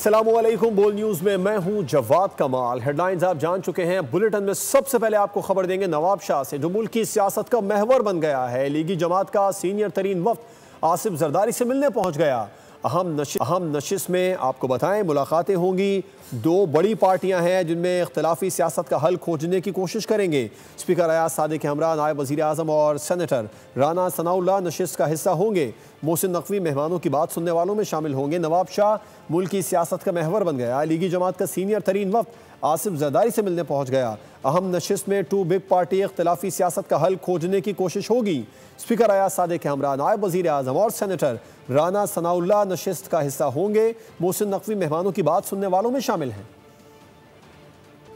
अस्सलामुअलैकुम। बोल न्यूज़ में मैं हूं जवाद कमाल। हेडलाइंस आप जान चुके हैं। बुलेटिन में सबसे पहले आपको खबर देंगे नवाब शाह से, जो मुल्क की सियासत का महवर बन गया है। लीगी जमात का सीनियर तरीन वफ्द आसिफ जरदारी से मिलने पहुंच गया। अहम नशिस्त में आपको बताएं मुलाकातें होंगी। दो बड़ी पार्टियां हैं जिनमें इख्तलाफी सियासत का हल खोजने की कोशिश करेंगे। स्पीकर अयाज सादिक के हमरा नायब वज़ीर आज़म और सेनेटर राना सनाउल्लाह नशिस्त का हिस्सा होंगे। मोहसिन नकवी मेहमानों की बात सुनने वालों में शामिल होंगे। नवाब शाह मुल्क की सियासत का महवर बन गया। लीगी जमात का सीनियर तरीन वफ्द आसिफ जरदारी से मिलने पहुंच गया। अहम नशिस्त में टू बिग पार्टी इख्तलाफी सियासत का हल खोजने की कोशिश होगी। स्पीकर अयाज सादिक के हमरा नायब वज़ीर आज़म और सेनेटर राना सनाउल्लाह नशिस्त का हिस्सा होंगे। मोहसिन नकवी मेहमानों की बात सुनने वालों में शामिल हैं।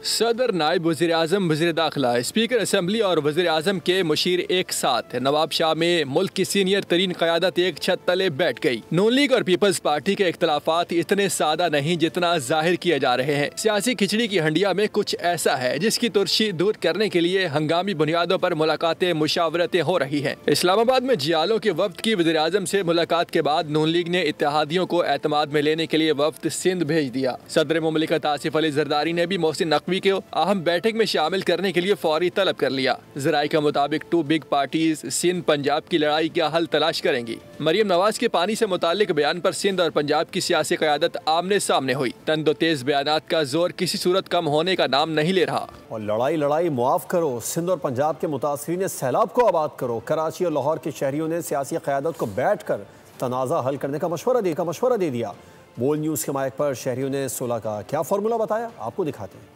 सदर, नायब वज़ीर आज़म, वज़ीर दाखिला, स्पीकर असम्बली और वज़ीर आज़म के मुशीर एक साथ नवाब शाह में मुल्क की सीनियर तरीन क़यादत एक छत तले बैठ गई। नून लीग और पीपल्स पार्टी के इख्तलाफात इतने सादा नहीं जितना जाहिर किए जा रहे हैं। सियासी खिचड़ी की हंडिया में कुछ ऐसा है जिसकी तुर्शी दूर करने के लिए हंगामी बुनियादों पर मुलाकातें, मुशावरतें हो रही हैं। इस्लामाबाद में जियालों के वफ्द की वज़ीर आज़म से मुलाकात के बाद नून लीग ने इत्तेहादियों को एतमाद में लेने के लिए वफ्द सिंध भेज दिया। सदर मुमलिकत आसिफ अली जरदारी ने भी मोहसिन नकवी के अहम बैठक में शामिल करने के लिए फौरी तलब कर लिया। ज़राए के मुताबिक two big parties Sindh Punjab की लड़ाई का हल तलाश करेंगी। मरियम नवाज के पानी से मुतालिक बयान पर सिंध और पंजाब की सियासी क़यादत आमने सामने हुई। तंदो तेज बयानात का जोर किसी सूरत कम होने का नाम नहीं ले रहा। और लड़ाई मुआफ करो, सिंध और पंजाब के मुतासरीन सैलाब को आबाद करो। कराची और लाहौर के शहरियों ने सियासी क़यादत को बैठ कर तनाज़ा हल करने का मशवरा दे दिया। बोल न्यूज़ के माइक पर शहरियों ने सुलह का क्या फार्मूला बताया, आपको दिखाते हैं।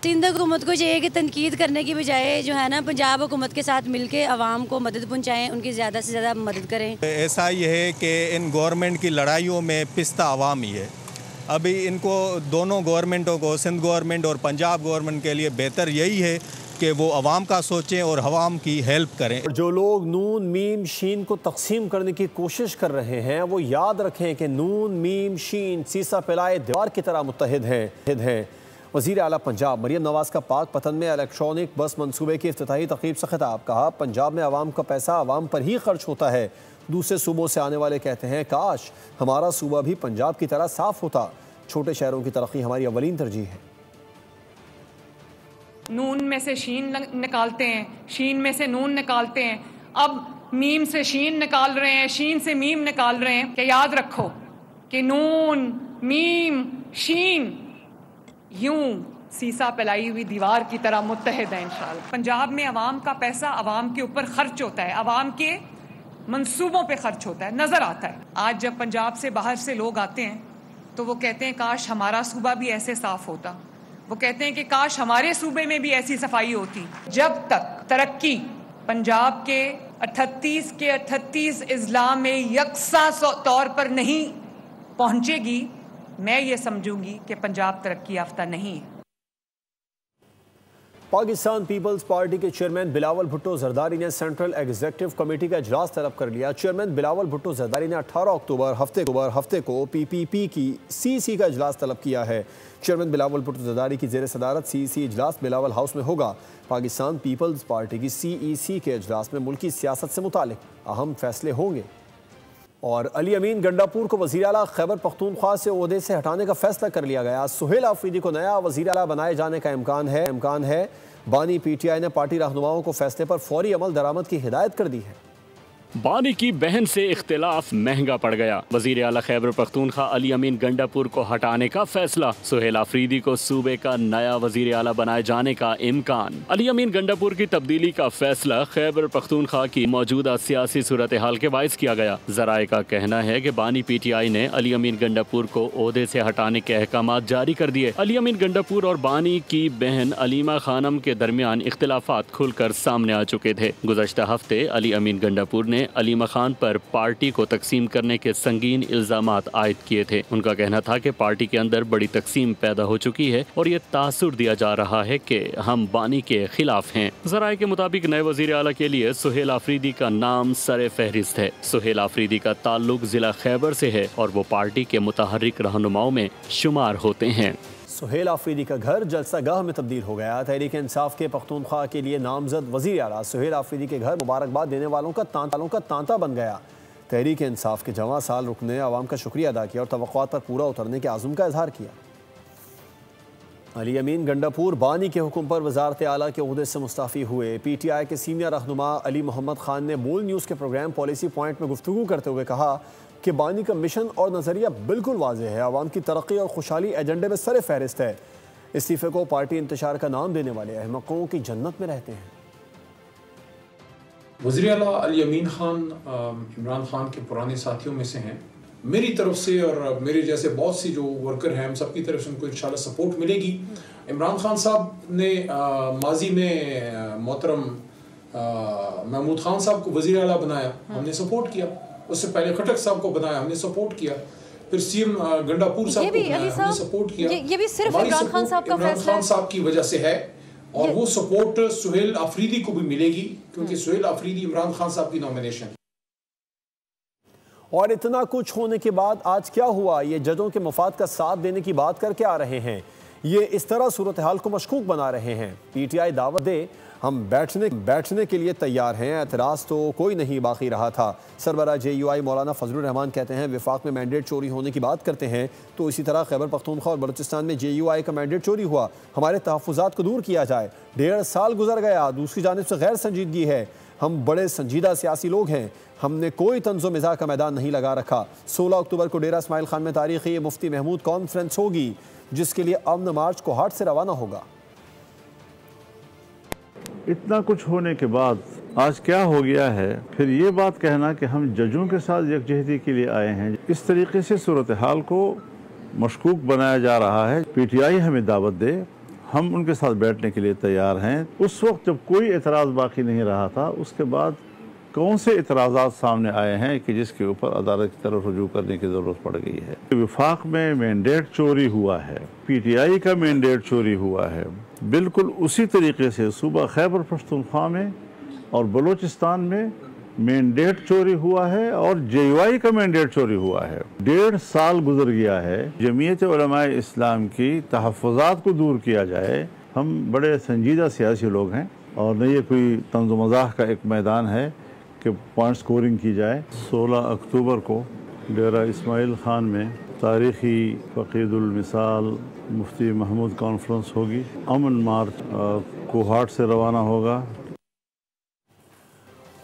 सिंध हुकूमत को चाहिए कि तनकीद करने की बजाय जो है ना पंजाब हुकूमत के साथ मिलके आवाम को मदद पहुंचाएं, उनकी ज़्यादा से ज़्यादा मदद करें। ऐसा ये है कि इन गवर्नमेंट की लड़ाइयों में पिस्ता आवाम ही है। अभी इनको दोनों गवर्नमेंटों को, सिंध गवर्नमेंट और पंजाब गवर्नमेंट के लिए बेहतर यही है कि वो आवाम का सोचें और आवाम की हेल्प करें। जो लोग नून मीम शीन को तकसीम करने की कोशिश कर रहे हैं वो याद रखें कि नून मीम शीन सीसा पिलाए दीवार की तरह मुत्तहिद हैं। वज़ीर आला पंजाब मरियम नवाज का पाक पतन में इलेक्ट्रॉनिक बस मंसूबे की इफ्तिताही तक़रीब से खिताब। कहा, पंजाब में आवाम का पैसा आवाम पर ही खर्च होता है। दूसरे सूबों से आने वाले कहते हैं काश हमारा सूबा भी पंजाब की तरह साफ होता। छोटे शहरों की तरक्की हमारी अवलीन तरजीह है। नून में से शीन निकालते हैं, शीन में से नून निकालते हैं, अब मीम से शीन निकाल रहे हैं, शीन से मीम निकाल रहे हैं। कि याद रखो कि नून मीम शीन यूं सीसा पिलाई हुई दीवार की तरह मुत्तहिद है इंशाअल्लाह। पंजाब में आवाम का पैसा आवाम के ऊपर खर्च होता है, आवाम के मंसूबों पे खर्च होता है, नजर आता है। आज जब पंजाब से बाहर से लोग आते हैं तो वो कहते हैं काश हमारा सूबा भी ऐसे साफ होता। वो कहते हैं कि काश हमारे सूबे में भी ऐसी सफाई होती। जब तक तरक्की पंजाब के 38 अजला में यकसा तौर पर नहीं पहुंचेगी, मैं ये समझूंगी कि पंजाब तरक्की याफ्ता नहीं है। पाकिस्तान पीपल्स पार्टी के चेयरमैन बिलावल भुट्टो जरदारी ने सेंट्रल एग्जीक्यूटिव कमेटी का इजलास तलब कर लिया। चेयरमैन बिलावल भुट्टो जरदारी ने 18 अक्टूबर हफ्ते को पीपीपी की सीईसी का इजलास तलब किया है। चेयरमैन बिलावल भुट्टो जरदारी की ज़ेर सदारत सीईसी इजलास बिलावल हाउस में होगा। पाकिस्तान पीपल्स पार्टी की सीईसी के इजलास में मुल्की सियासत से मुतालिक अहम फैसले होंगे। और अली अमीन गंडापुर को वज़ीर आला खैबर पख्तूनख्वा से ओहदे से हटाने का फैसला कर लिया गया। सुहेल आफरीदी को नया वज़ीर आला बनाए जाने का इम्कान है। बानी पीटीआई ने पार्टी रहनुमाओं को फैसले पर फौरी अमल दरामद की हिदायत कर दी है। बानी की बहन से इख्तिलाफ महंगा पड़ गया। वज़ीर आला खैबर पख्तूनख्वा अली अमीन गंडापुर को हटाने का फैसला। सुहेल आफरीदी को सूबे का नया वज़ीर आला बनाए जाने का इम्कान। अली अमीन गंडापुर की तब्दीली का फैसला खैबर पख्तूनख्वा की मौजूदा सियासी सूरत हाल के बायस किया गया। ज़राए का कहना है कि बानी पीटीआई ने अली अमीन गंडापुर को ओहदे से हटाने के अहकाम जारी कर दिए। अली अमीन गंडापुर और बानी की बहन अलीमा खानम के दरमियान इख्तिलाफात खुलकर सामने आ चुके थे। गुज़श्ता हफ्ते अली अमीन गंडापुर ने अलीमा खान पर पार्टी को तकसीम करने के संगीन इल्जामात आयद किए थे। उनका कहना था कि पार्टी के अंदर बड़ी तकसीम पैदा हो चुकी है और ये तासुर दिया जा रहा है कि हम बानी के खिलाफ हैं। ज़राए के मुताबिक नए वज़ीर आला के लिए सुहेल आफरीदी का नाम सरे फहरिस्त है। सुहेल आफरीदी का ताल्लुक जिला खैबर से है और वो पार्टी के मुतहर्रिक रहनुमाओं में शुमार होते हैं। सुहेल आफरीदी का घर जलसागाह में तब्दील हो गया। तहरीक इंसाफ के पख्तूनख्वा के लिए नामजद वज़ीर आला सुहेल आफरीदी के घर मुबारकबाद देने वालों का तांता बन गया। तहरीक इंसाफ के जवां साल रुकन ने आवाम का शुक्रिया अदा किया और तवक्कुआत पर पूरा उतरने के आज़म का इजहार किया। अली अमीन गंडापुर बानी के हुक्म पर वजारत आला के ओहदे से मुस्तफ़ी हुए। PTI के सीनियर रहनुमा अली मोहम्मद खान ने बोल न्यूज़ के प्रोग्राम पॉलिसी पॉइंट में गुफ्तगू करते हुए कहा कि बानी का मिशन और नज़रिया बिल्कुल वाज़ेह है, आवाम की तरक्की और खुशहाली एजेंडे में सर फहरिस्त है। इस्तीफ़े को पार्टी इंतशार का नाम देने वाले अहमकों की जन्नत में रहते हैं। वज़ीर आला अली अमीन खान इमरान खान के पुराने साथियों में से हैं। मेरी तरफ से और मेरे जैसे बहुत सी जो वर्कर हैं हम सब की तरफ से उनको इंशाल्लाह सपोर्ट मिलेगी। इमरान खान साहब ने माजी में मोहतरम महमूद खान साहब को वज़ीर आला बनाया, हमने सपोर्ट किया। उससे पहले खटक साहब को बनाया, हमने सपोर्ट किया। फिर CM गंडापुर साहब को बनाया, हमने सपोर्ट किया। ये भी सिर्फ इमरान खान साहब का फैसला है, इमरान खान साहब की वजह से है। और वो सपोर्ट सुहेल अफरीदी को भी मिलेगी क्योंकि सुहेल अफरीदी इमरान खान साहब की नॉमिनेशन। और इतना कुछ होने के बाद आज क्या हुआ? ये जजों के मफाद का साथ देने की बात करके आ रहे हैं, ये इस तरह सूरत हाल को मशकूक बना रहे हैं। PTI दावत दे, हम बैठने के लिए तैयार हैं, एतराज़ तो कोई नहीं बाकी रहा था। सरबराह JUI मौलाना फजलुर रहमान कहते हैं वफाक में मैंडेट चोरी होने की बात करते हैं तो इसी तरह खैबर पख्तूनख्वा और बलूचिस्तान में JUI का मैंडेट चोरी हुआ, हमारे तहफ़्फ़ुज़ात को दूर किया जाए। 1.5 साल गुजर गया, दूसरी जानिब से गैर संजीदगी है। हम बड़े संजीदा सियासी लोग हैं, हमने कोई तंज़ो मिज़ाह का मैदान नहीं लगा रखा। 16 अक्टूबर को डेरा इस्माइल खान में तारीख़ी मुफ्ती महमूद कॉन्फ्रेंस होगी जिसके लिए अमन मार्च को हाट से रवाना होगा। इतना कुछ होने के बाद आज क्या हो गया है, फिर ये बात कहना कि हम जजों के साथ यकजहती के लिए आए हैं, इस तरीके से सूरत हाल को मशकूक बनाया जा रहा है। PTI हमें दावत दे, हम उनके साथ बैठने के लिए तैयार हैं। उस वक्त जब कोई एतराज़ बाकी नहीं रहा था, उसके बाद कौन से एतराज़ात सामने आए हैं कि जिसके ऊपर अदालत की तरफ रुजू करने की ज़रूरत पड़ गई है। वफाक में मैंडेट चोरी हुआ है, PTI का मैंडेट चोरी हुआ है, बिल्कुल उसी तरीके से सूबा खैबर पख्तूनख्वा में और बलूचिस्तान में मैंडेट चोरी हुआ है और JUI का मैंडेट चोरी हुआ है। 1.5 साल गुजर गया है, जमीयत उलमाए इस्लाम की तहफ़्फ़ुज़ात को दूर किया जाए। हम बड़े संजीदा सियासी लोग हैं और न ये कोई तंज़ो मज़ाह का एक मैदान है कि पॉइंट स्कोरिंग की जाए। 16 अक्टूबर को डेरा इस्माइल खान में तारीख़ी फ़क़ीदुल मिसाल मुफ्ती महमूद कॉन्फ्रेंस होगी। अमन मार्च कोहाट से रवाना होगा।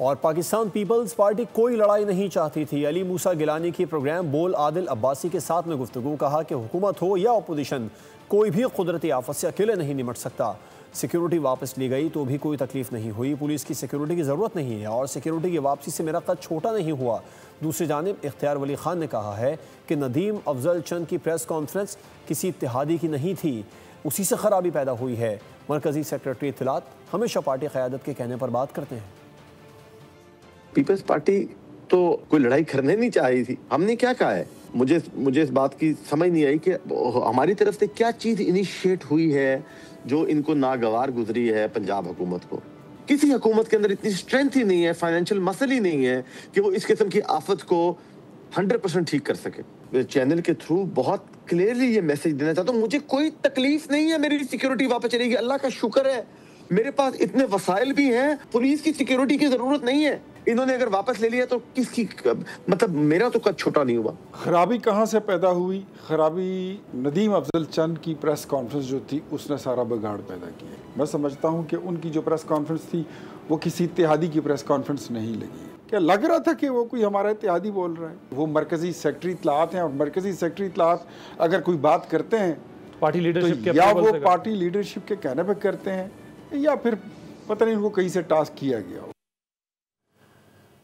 और पाकिस्तान पीपल्स पार्टी कोई लड़ाई नहीं चाहती थी। अली मूसा गिलानी की प्रोग्राम बोल आदिल अब्बासी के साथ में गुफ्तगू, कहा कि हुकूमत हो या अपोजिशन कोई भी कुदरती आफत से अकेले नहीं निमट सकता। सिक्योरिटी वापस ली गई तो भी कोई तकलीफ नहीं हुई, पुलिस की सिक्योरिटी की ज़रूरत नहीं है और सिक्योरिटी की वापसी से मेरा कद छोटा नहीं हुआ। दूसरी जानिब इख्तियार वली खान ने कहा है कि नदीम अफजल चंद की प्रेस कॉन्फ्रेंस किसी इत्तेहादी की नहीं थी, उसी से खराबी पैदा हुई है। मरकजी सेक्रेटरी इत्तलात हमेशा पार्टी क़यादत के कहने पर बात करते हैं। पीपल्स पार्टी तो कोई लड़ाई करने नहीं चाह रही थी। हमने क्या कहा है, मुझे इस बात की समझ नहीं आई कि हमारी तरफ से क्या चीज़ इनिशिएट हुई है जो इनको नागवार गुजरी है। पंजाब हुकूमत को, किसी हुकूमत के अंदर इतनी स्ट्रेंथ ही नहीं है, फाइनेंशियल मसल ही नहीं है कि वो इस किस्म की आफत को 100% ठीक कर सके। चैनल के थ्रू बहुत क्लियरली ये मैसेज देना चाहता हूँ, मुझे कोई तकलीफ नहीं है, मेरी सिक्योरिटी वापस चलेगी, अल्लाह का शुक्र है। मेरे पास इतने वसाइल भी हैं, पुलिस की सिक्योरिटी की जरूरत नहीं है। इन्होंने अगर वापस ले लिया तो किसकी, मतलब मेरा तो कद छोटा नहीं हुआ। खराबी कहाँ से पैदा हुई? खराबी नदीम अफजल चंद की प्रेस कॉन्फ्रेंस जो थी उसने सारा बिगाड़ पैदा किया। मैं समझता हूँ कि उनकी जो प्रेस कॉन्फ्रेंस थी वो किसी इत्तेहादी की प्रेस कॉन्फ्रेंस नहीं लगी। क्या लग रहा था कि वो कोई हमारा इत्तेहादी बोल रहा है? वो मरकजी सेक्रेटरी इत्तलात हैं और मरकजी सेक्रेटरी इत्तलात अगर कोई बात करते हैं पार्टी लीडरशिप के, या वो पार्टी लीडरशिप के कहने पर करते हैं या फिर पता नहीं उनको कहीं से टास्क किया गया हो।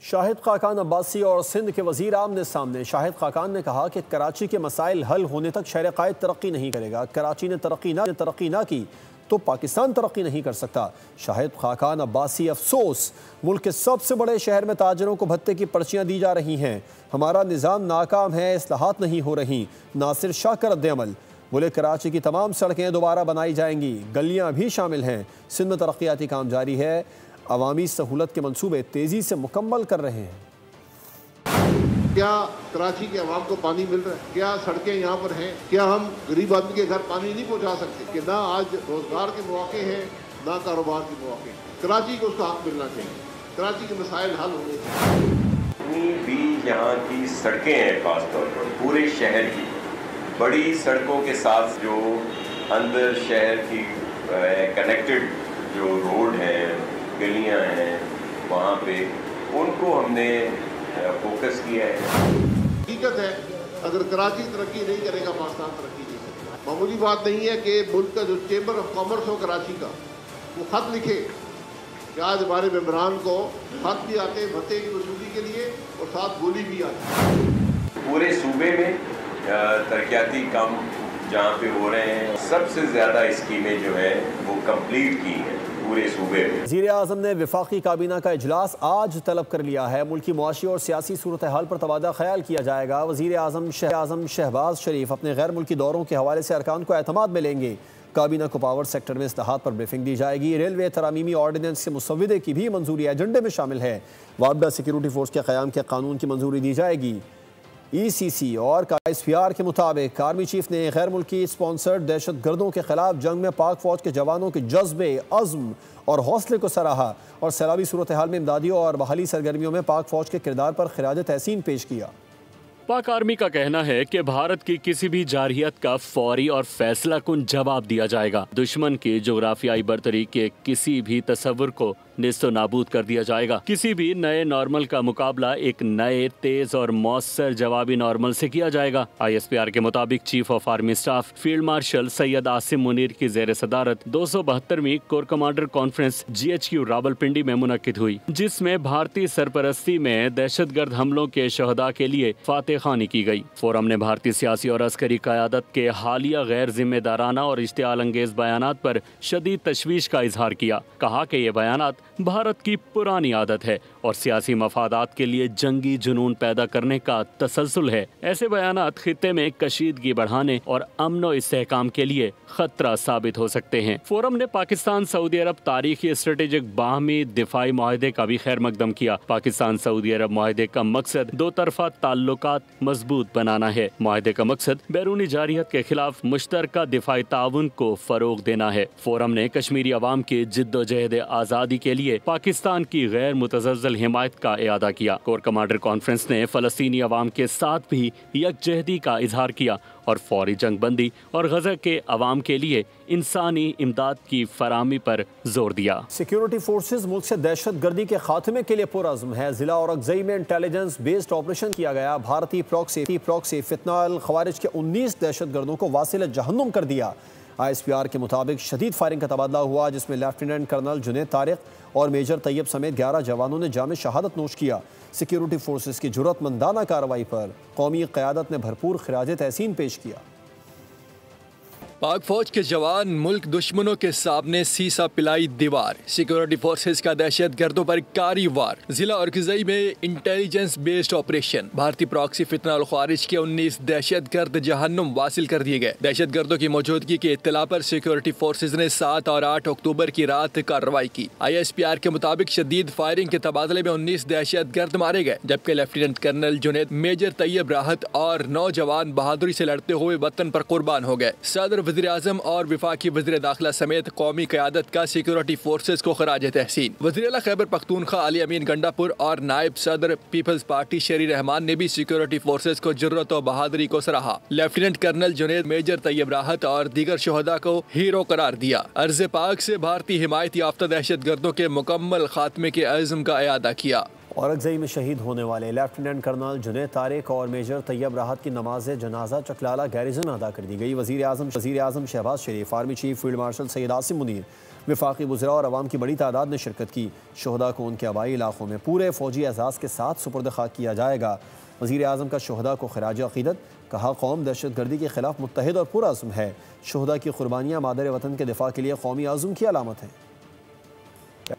शाहिद खाकान अब्बासी और सिंध के वजीर आमने सामने। शाहिद खाकान ने कहा कि कराची के मसाइल हल होने तक शहर कायद तरक्की नहीं करेगा। कराची ने तरक्की ना की तो पाकिस्तान तरक्की नहीं कर सकता। शाहिद खाकान अब्बासी अफसोस, मुल्क के सबसे बड़े शहर में ताजरों को भत्ते की पर्चियाँ दी जा रही हैं। हमारा निज़ाम नाकाम है, इस्लाहात नहीं हो रही। नासिर शाह का रद्द-ए-अमल, बोले कराची की तमाम सड़कें दोबारा बनाई जाएंगी, गलियाँ भी शामिल हैं। सिंध में तरक्याती काम जारी है, अवामी सहूलत के मंसूबे तेज़ी से मुकम्मल कर रहे हैं। क्या कराची के अवाम को पानी मिल रहा है? क्या सड़कें यहाँ पर हैं? क्या हम गरीब आदमी के घर पानी नहीं पहुँचा सकते? कि ना आज रोजगार के मौके हैं ना कारोबार के मौके। कराची को उसका हक मिलना चाहिए, कराची के मसाइल हल होने चाहिए। जितनी भी यहाँ की सड़कें हैं, खासतौर पर पूरे शहर की बड़ी सड़कों के साथ जो अंदर शहर की कनेक्टेड जो रोड हैं, गलियाँ हैं, वहाँ पे उनको हमने फोकस किया है। हकीकत है, अगर कराची तरक्की नहीं करेगा, पाकिस्तान तरक्की नहीं करेगा। मामूली बात नहीं है कि मुल्क का जो चेंबर ऑफ कॉमर्स हो कराची का, वो खत लिखे कि आज हमारे मेंबरान को खत भी आते हैं भत्ते की वसूली के लिए और साथ गोली भी आती है। पूरे सूबे में तरक्याती काम जहाँ पे हो रहे हैं, सबसे ज़्यादा स्कीमें जो है वो कंप्लीट की हैं पूरे सूबे में। वज़ीर आज़म ने वफाकी काबीना का इजलास आज तलब कर लिया है। मुल्की मुआशी और सियासी सूरत हाल पर तबादला ख्याल किया जाएगा। वज़ीर आज़म शहबाज शरीफ अपने गैर मुल्की दौरों के हवाले से अरकान को एतमाद में लेंगे। काबीना को पावर सेक्टर में इस्लाहात पर ब्रीफिंग दी जाएगी। रेलवे तरामीमी ऑर्डिनेंस के मुसव्विदे की भी मंजूरी एजेंडे में शामिल है। वापडा सिक्योरिटी फोर्स के क़याम के कानून की मंजूरी दी जाएगी। ECC और ISPR के मुताबिक आर्मी चीफ ने गैर मुल्की स्पॉन्सर्ड दहशत गर्दों के खिलाफ जंग में पाक फौज के जवानों के जज्बे, अज़्म और हौसले को सराहा और सैलाबी सूरत हाल में इमदादियों और बहाली सरगर्मियों में पाक फौज के किरदार पर खिराज तहसीन पेश किया। पाक आर्मी का कहना है कि भारत की किसी भी जारहियत का फौरी और फैसला कुन जवाब दिया जाएगा। दुश्मन की जोग्राफियाई बरतरी के किसी भी तस्वुर को नेस्तो नाबूद कर दिया जाएगा। किसी भी नए नॉर्मल का मुकाबला एक नए, तेज और मौसर जवाबी नॉर्मल से किया जाएगा। ISPR के मुताबिक chief of army staff field marshal Syed Asim Munir की जेर सदारत 272वीं corps commander conference GHQ Rawalpindi में मुनक्किद हुई, जिसमें भारतीय सरपरस्ती में दहशतगर्द हमलों के शहदा के लिए फातह खानी की गई। फोरम ने भारतीय सियासी और अस्करी क़यादत के हालिया गैर जिम्मेदाराना और इश्तियाल अंगेज बयानात पर शदीद तशवीश का इजहार किया। कहा कि ये बयानात भारत की पुरानी आदत है और सियासी मफादात के लिए जंगी जुनून पैदा करने का तसलसल है। ऐसे बयानात खित्ते में कशीदगी बढ़ाने और अमन और इस्तेहकाम के लिए खतरा साबित हो सकते हैं। फोरम ने पाकिस्तान सऊदी अरब तारीखी स्ट्रेटेजिक बाहमी दिफाई मुआहदे का भी खैर मकदम किया। पाकिस्तान सऊदी अरब मुआहदे का मकसद दो तरफा ताल्लुकात मजबूत बनाना है। मुआहदे का मकसद बैरूनी जारियत के खिलाफ मुश्तरका दिफाई ताउन को फरोग देना है। फोरम ने कश्मीरी अवाम की जिद्दोजहद आज़ादी के लिए पाकिस्तान की गैर मुतज़ल्ज़ल हिमायत का इआदा किया। कोर कमांडर कॉन्फ्रेंस ने फ़लस्तीनी अवाम के साथ भी यकजहदी का इजहार किया और फौरी जंग बंदी और गज़ा के अवाम के लिए इंसानी इमदाद की फराहमी पर जोर दिया। सिक्योरिटी फोर्सेज मुल्क से दहशत गर्दी के खात्मे के लिए पुरअज़्म है। जिला और अगज़ई में इंटेलिजेंस बेस्ड ऑपरेशन किया गया। भारतीय प्रॉक्सी फितना अल खवारिज के 19 दहशत गर्दों को वासिल जहन्नुम कर दिया। ISPR के मुताबिक शदीद फायरिंग का तबादला हुआ, जिसमें लेफ्टिनेंट कर्नल जुनैद तारिक और मेजर तैयब समेत 11 जवानों ने जाम शहादत नोश किया। सिक्योरिटी फोर्सेस की जुर्रतमंदाना कार्रवाई पर कौमी क़यादत ने भरपूर खिराज तहसीन पेश किया। पाक फौज के जवान मुल्क दुश्मनों के सामने सीसा पिलाई दीवार। सिक्योरिटी फोर्सेज का दहशत गर्दों पर कारी वार। जिला और ग़ज़ई में इंटेलिजेंस बेस्ड ऑपरेशन। भारतीय प्रॉक्सी फितना अल ख़वारिज के 19 दहशत गर्द जहन्नुम वासिल कर दिए गए। दहशत गर्दों की मौजूदगी की इत्तला पर सिक्योरिटी फोर्सेज ने 7 और 8 अक्टूबर की रात कार्रवाई की। ISPR के मुताबिक शदीद फायरिंग के तबादले में 19 दहशत गर्द मारे गए, जबकि lieutenant colonel Junaid, major Tayyab Rahat और 9 जवान बहादुरी से लड़ते हुए वतन पर कुर्बान हो गए। सदर वज़ीर आज़म और वफाकी वज़ीर दाखिला समेत कौमी क़यादत का सिक्योरिटी फोर्सेज को खराज तहसीन। वज़ीर आला खैबर पख्तूनख्वा अली अमीन गंडापुर और नायब सदर पीपल्स पार्टी शेरी रहमान ने भी सिक्योरिटी फोर्सेज को जुर्रत और बहादुरी को सराहा। Lieutenant colonel Junaid, major Tayyab Rahat और दीगर शहदा को हीरो करार दिया। अर्ज़ पाक से भारतीय हिमायत याफ्ता दहशत गर्दों के मुकम्मल खात्मे के अज़्म का इआदा किया। और अगज़ई में शहीद होने वाले लेफ्टिनेंट कर्नल जुनैद तारिक और मेजर तैयब राहत की नमाज जनाजा चकलाला गैरिजन में अदा कर दी गई। वज़ीर आज़म Shehbaz Sharif, army chief field marshal Syed Asim Munir, वफाकी वज़रा और अवाम की बड़ी तादाद ने शिरकत की। शहदा को उनके आबाई इलाकों में पूरे फौजी एजाज़ के साथ सुपुर्द खाक किया जाएगा। वज़ीर आज़म का शहदा को खिराज अक़ीदत। कहा, कौम दहशत गर्दी के खिलाफ मुत्तहिद और पुरअज़्म है। शहदा की कुर्बानियाँ मादर वतन के दिफा के लिए कौमी आज़म की अलामत है।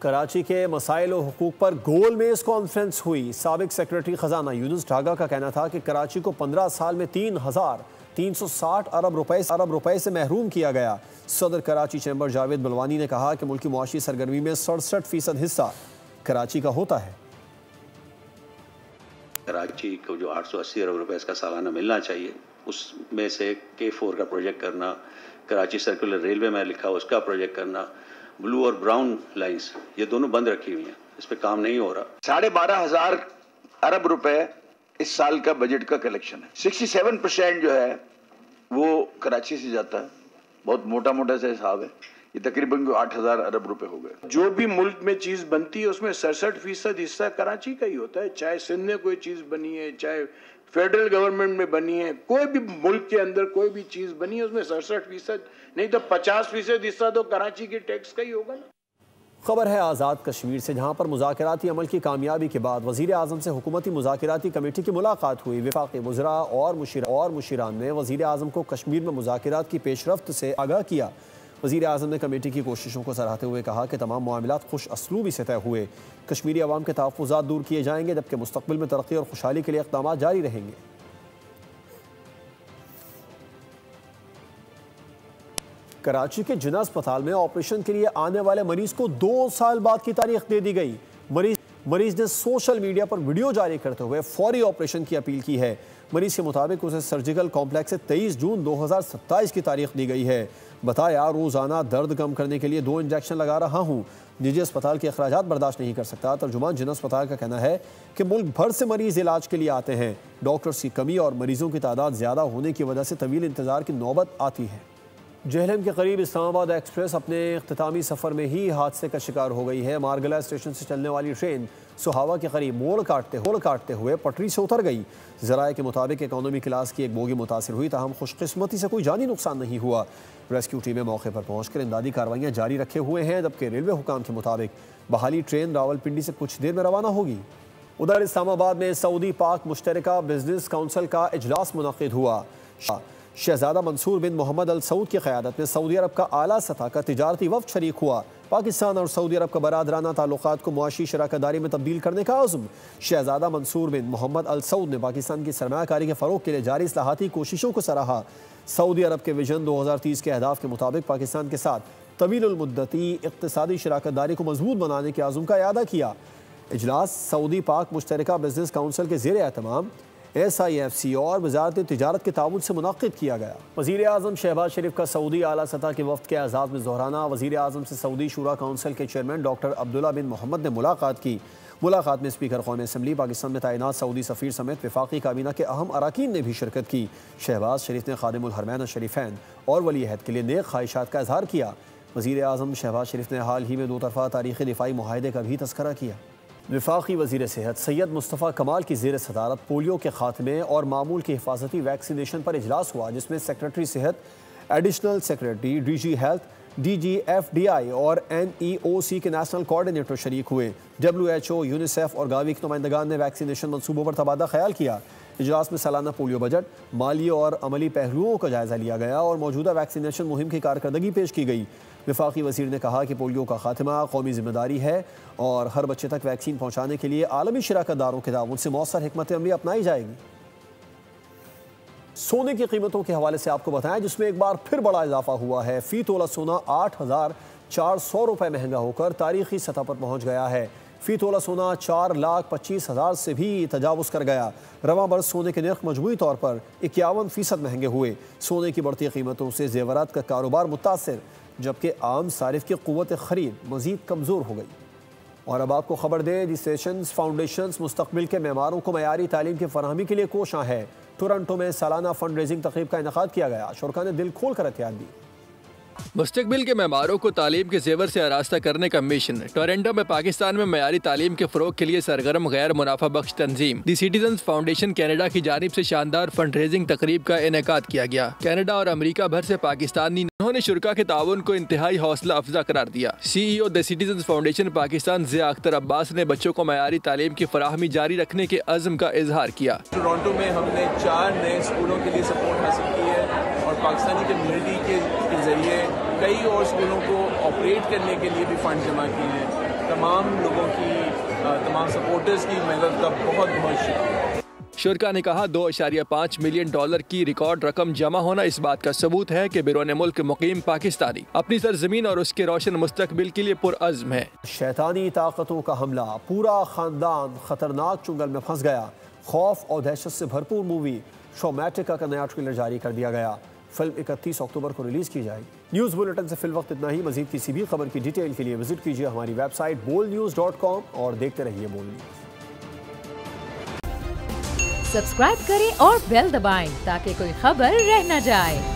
कराची के मसाइल और हुकूक पर गोल मेज कॉन्फ्रेंस हुई। साबिक सेक्रेटरी ख़जाना यूनुस ढागा का कहना था कि कराची को 15 साल में 3,360 अरब रुपए से महरूम किया गया। सदर कराची चैम्बर जावेद बलवानी ने कहा कि मुल्की मुआशी सरगर्मी में 67% हिस्सा कराची का होता है। कराची को जो 880 अरब रुपए का सालाना मिलना चाहिए, उसमें से K4 का प्रोजेक्ट करना, कराची सर्कुलर रेलवे में लिखा उसका प्रोजेक्ट करना, ब्लू और ब्राउन लाइंस ये दोनों बंद रखी हुई हैं, इस पे काम नहीं हो रहा। 12,500 अरब रुपए इस साल का बजट का कलेक्शन है। 67% जो है वो कराची से जाता है। बहुत मोटा मोटा सा हिसाब है, ये तकरीबन 8,000 अरब रुपए हो गए। जो भी मुल्क में चीज बनती है उसमें 67% हिस्सा कराची का ही होता है। चाहे सिंध में कोई चीज बनी है, चाहे फेडरल गवर्नमेंट में बनी है, कोई भी मुल्क के अंदर कोई भी चीज बनी है उसमें 67% नहीं तो 50% हिस्सा तो कराची के टैक्स का ही होगा ना। खबर है आज़ाद कश्मीर से, जहाँ पर मुज़ाकराती अमल की कामयाबी के बाद वज़ीर आज़म से हुकूमती मुज़ाकराती कमेटी की मुलाकात हुई। वफाक़ी वज़रा और मुशीरान ने वज़ीर आज़म को कश्मीर में मुज़ाकरात की पेशरफ्त से आगाह किया। वज़ीर आज़म ने कमेटी की कोशिशों को सराहते हुए कहा कि तमाम मामलात खुश असलूबी से तय हुए। कश्मीरी अवाम के तहफ़्फ़ुज़ात दूर किए जाएंगे, जबकि मुस्तक़बिल में तरक्की और खुशहाली के लिए इक़दाम जारी रहेंगे। कराची के जिना अस्पताल में ऑपरेशन के लिए आने वाले मरीज को 2 साल बाद की तारीख दे दी गई। मरीज ने सोशल मीडिया पर वीडियो जारी करते हुए फौरी ऑपरेशन की अपील की है। मरीज के मुताबिक उसे सर्जिकल कॉम्प्लेक्स से 23 जून 2027 की तारीख दी गई है। बताया, रोज़ाना दर्द कम करने के लिए 2 इंजेक्शन लगा रहा हूँ। निजी अस्पताल के अखराजात बर्दाश्त नहीं कर सकता। तर्जुमान जिना अस्पताल का कहना है कि मुल्क भर से मरीज इलाज के लिए आते हैं। डॉक्टर्स की कमी और मरीजों की तादाद ज़्यादा होने की वजह से तवील इंतज़ार की नौबत आती है। जेहलम के करीब इस्लामाबाद एक्सप्रेस अपने इख्तितामी सफ़र में ही हादसे का शिकार हो गई है। मारगला स्टेशन से चलने वाली ट्रेन सुहावा के करीब मोड़ काटते हुए पटरी से उतर गई। ज़राए के मुताबिक इकोनॉमी क्लास की एक बोगी मुतासिर हुई, ताहम खुशकिस्मती से कोई जानी नुकसान नहीं हुआ। रेस्क्यू टीमें मौके पर पहुंचकर इमदादी कार्रवाइयाँ जारी रखे हुए हैं, जबकि रेलवे हुकाम के मुताबिक बहाली ट्रेन रावलपिंडी से कुछ देर में रवाना होगी। उधर इस्लामाबाद में सऊदी पाक मुश्तरका बिजनेस काउंसिल का इजलास मुनक़िद हुआ। शहजादा मंसूर बिन मोहम्मद अल सऊद की क़यादत में सऊदी अरब का आला सतह का तिजारती वफ़द शरीक हुआ। पाकिस्तान और सऊदी अरब का बरादराना ताल्लुकात को मुआशी शराकतदारी में तब्दील करने का आज़म। शहजादा मंसूर बिन मोहम्मद अल सऊद ने पाकिस्तान की सरमायाकारी के फ़रोग़ के लिए जारी इस्लाहाती कोशिशों को सराहा। सऊदी अरब के विजन 2030 के अहदाफ के मुताबिक पाकिस्तान के साथ तवील मुद्दती इक़्तिसादी शराकतदारी को मजबूत बनाने के आज़म का इयादा किया। इजलास सऊदी पाक मुश्तरका बिजनेस काउंसिल के ज़ेर एहतमाम SIFC और वजारत तिजारत के ताउन से मुनक़िद किया गया। वज़ीर आज़म शहबाज शरीफ का सऊदी आला सतह के वफ़द के एज़ाज़ में दोहराना। वज़ीर आज़म से सऊदी शूरा काउंसिल के चेयरमैन डॉक्टर अब्दुल्ला बिन मोहम्मद ने मुलाकात की। मुलाकात में स्पीकर कौमी असम्बली, पाकिस्तान में तैनात सऊदी सफ़ीर समेत वफाक़ी काबीना के अहम अराकीन ने भी शिरकत की। शहबाज शरीफ ने खादिमुल हरमैन शरीफैन और वली अहद के लिए नेक ख्वाहिशात का इज़हार किया। वज़ीर आज़म शहबाज शरीफ ने हाल ही में 2 तरफ़ा तारीख़ी दिफ़ाई मुआहदे का भी तज़किरा किया। वफाक़ी वज़ीर सेहत सैयद मुस्तफ़ा कमाल की ज़ेर सदारत पोलियो के ख़ात्मे और मामूल की हिफाजती वैक्सीनेशन पर इजलास हुआ, जिसमें सेक्रेटरी सेहत, additional secretary, DG health, DG FDI और NEOC के नेशनल कोऑर्डिनेटर शरीक हुए। WHO, यूनिसेफ और गावी के नुमाइंदगान ने वैक्सीनेशन मनसूबों पर तबादला ख्याल किया। इजलास में सालाना पोलियो बजट, माली और अमली पहलुओं का जायज़ा लिया गया और मौजूदा वैक्सीनेशन मुहिम की कारकर्दगी पेश की गई। वफाक़ी वज़ीर ने कहा कि पोलियो का खात्मा कौमी जिम्मेदारी है और हर बच्चे तक वैक्सीन पहुँचाने के लिए आलमी शराकतदारों के ताउन से मौसर हिकमत अमली अपनाई जाएगी। सोने की कीमतों के हवाले से आपको बताएं, जिसमें एक बार फिर बड़ा इजाफा हुआ है। फ़ी तोला सोना 8,400 रुपये महंगा होकर तारीखी सतह पर पहुँच गया है। फ़ी तोला सोना 4,25,000 से भी तजावुज़ कर गया। रवां बरस सोने के नर्ख मजमूई तौर पर 51% महंगे हुए। सोने की बढ़ती कीमतों से जेवरात का कारोबार मुतासर, जबकि आम सारिफ की क़ुव्वत ख़रीद मज़ीद कमज़ोर हो गई। और अब आपको खबर दें, दी सेशंस फाउंडेशन मुस्तक़बिल के मेहमारों को मयारी तालीम की फरहमी के लिए कोशां है। टोरंटो में सालाना फंड रेजिंग तक़रीब का इनेकाद किया गया। शुरका ने दिल खोल कर एहतियात दी। मुस्तक़बिल के मेहमारों को तालीम के ज़ेवर से आरास्ता करने का मिशन। टोरंटो में पाकिस्तान में मयारी तालीम के फ़रोग़ के लिए सरगर्म गैर मुनाफा बख्श तंजीम दी सिटीजन्स फाउंडेशन कैनेडा की जानिब से शानदार फंड रेजिंग तकरीब का इनेकाद किया गया। कैनेडा और अमरीका भर से पाकिस्तानी उन्होंने शुरका के ताउन को इंतहाई हौसला अफजा करार दिया। CEO the citizens foundation Pakistan Zia Akhtar Abbas ने बच्चों को मयारी तालीम की फराहमी जारी रखने के अज़्म का इजहार किया। टोरंटो में हमने 4 नए स्कूलों के लिए सपोर्ट हासिल की है और पाकिस्तानी कम्युनिटी के ज़रिए कई और स्कूलों को ऑपरेट करने के लिए भी फंड जमा किए हैं। तमाम लोगों की, तमाम सपोर्टर्स की मदद का बहुत बहुत शुक्रिया। शुरका ने कहा, $2.5 मिलियन की रिकॉर्ड रकम जमा होना इस बात का सबूत है कि बैरून मुल्क मुकीम पाकिस्तानी अपनी सरजमीन और उसके रोशन मुस्तकबिल के लिए पुरअज़्म है। शैतानी ताकतों का हमला, पूरा खानदान खतरनाक चुंगल में फंस गया। खौफ और दहशत से भरपूर मूवी ट्रॉमेटिका का नया ट्रेलर जारी कर दिया गया। फिल्म 31 अक्टूबर को रिलीज की जाएगी। न्यूज़ बुलेटिन से फिल वक्त इतना ही। मजीद किसी भी खबर की डिटेल के लिए विजिट कीजिए हमारी वेबसाइट bolnews.com और देखते रहिए बोल न्यूज़। सब्सक्राइब करें और बेल दबाएं ताकि कोई खबर रह न जाए।